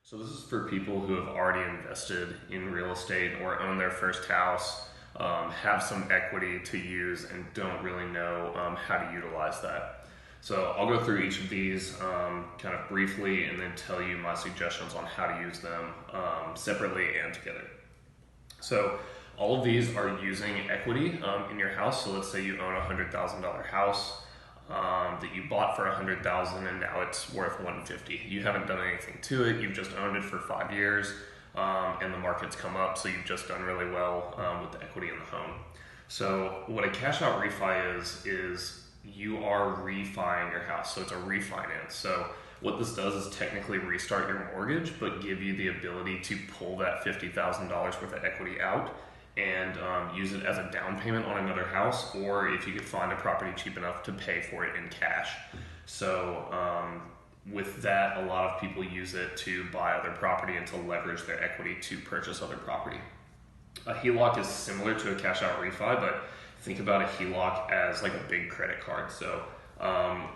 So this is for people who have already invested in real estate or own their first house, have some equity to use and don't really know how to utilize that. So I'll go through each of these kind of briefly and then tell you my suggestions on how to use them separately and together. So all of these are using equity in your house. So let's say you own a $100,000 house that you bought for $100,000 and now it's worth $150,000. You haven't done anything to it. You've just owned it for 5 years, and the market's come up, so you've just done really well with the equity in the home. So what a cash out refi is you are refining your house. So it's a refinance. So what this does is technically restart your mortgage, but give you the ability to pull that $50,000 worth of equity out and use it as a down payment on another house, or if you could find a property cheap enough to pay for it in cash. So with that, a lot of people use it to buy other property and to leverage their equity to purchase other property. A HELOC is similar to a cash out refi, but think about a HELOC as like a big credit card. So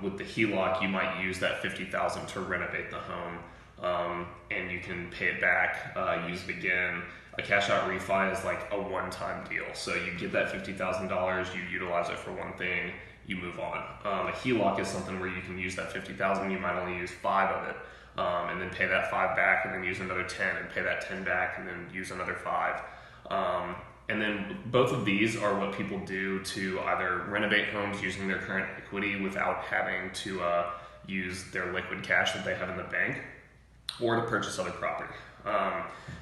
with the HELOC, you might use that $50,000 to renovate the home, and you can pay it back, use it again. A cash out refi is like a one-time deal. So you get that $50,000, you utilize it for one thing, you move on. A HELOC is something where you can use that $50,000, you might only use 5 of it, and then pay that 5 back, and then use another 10, and pay that 10 back, and then use another 5. And then both of these are what people do to either renovate homes using their current equity without having to use their liquid cash that they have in the bank, or to purchase other property.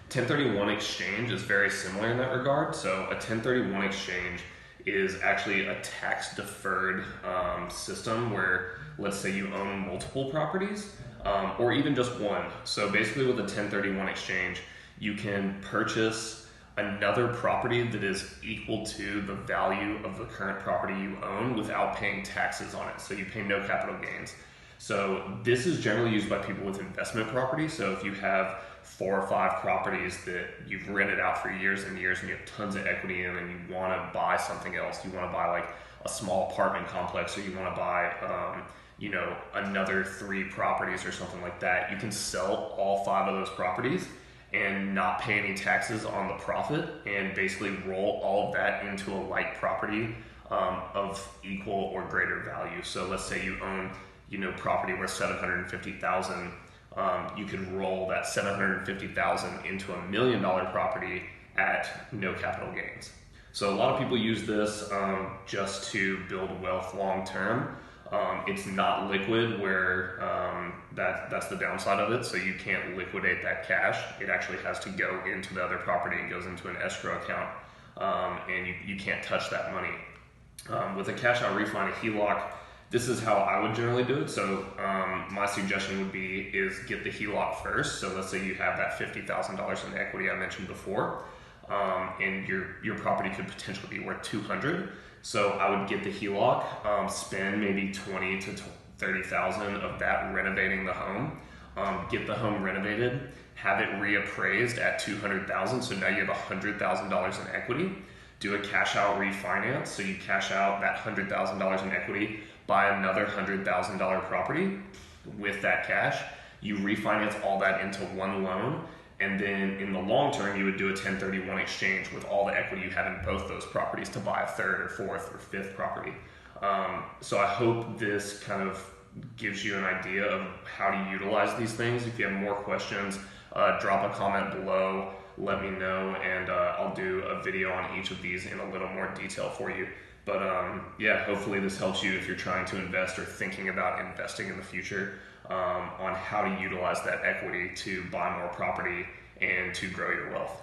1031 exchange is very similar in that regard. So a 1031 exchange is actually a tax deferred system where, let's say you own multiple properties, or even just one. So basically with a 1031 exchange, you can purchase another property that is equal to the value of the current property you own without paying taxes on it. So you pay no capital gains. So this is generally used by people with investment property. So if you have 4 or 5 properties that you've rented out for years and years and you have tons of equity in, and you want to buy something else, you want to buy like a small apartment complex, or you want to buy another 3 properties or something like that, you can sell all 5 of those properties and not pay any taxes on the profit, and basically roll all of that into a like property of equal or greater value. So let's say you own property worth $750,000. You could roll that $750,000 into $1 million property at no capital gains. So a lot of people use this just to build wealth long term. It's not liquid, where that's the downside of it. So you can't liquidate that cash. It actually has to go into the other property and goes into an escrow account, and you can't touch that money. With a cash out refi and a HELOC, this is how I would generally do it. So my suggestion would be is get the HELOC first. So let's say you have that $50,000 in equity I mentioned before, and your property could potentially be worth $200,000. So I would get the HELOC, spend maybe $20,000 to $30,000 of that renovating the home, get the home renovated, have it reappraised at $200,000. So now you have $100,000 in equity. Do a cash out refinance. So you cash out that $100,000 in equity, buy another $100,000 property with that cash. You refinance all that into one loan, and then in the long term, you would do a 1031 exchange with all the equity you had in both those properties to buy a 3rd or 4th or 5th property. So I hope this kind of gives you an idea of how to utilize these things. If you have more questions, drop a comment below, let me know, and I'll do a video on each of these in a little more detail for you. But yeah, hopefully this helps you if you're trying to invest or thinking about investing in the future, on how to utilize that equity to buy more property and to grow your wealth.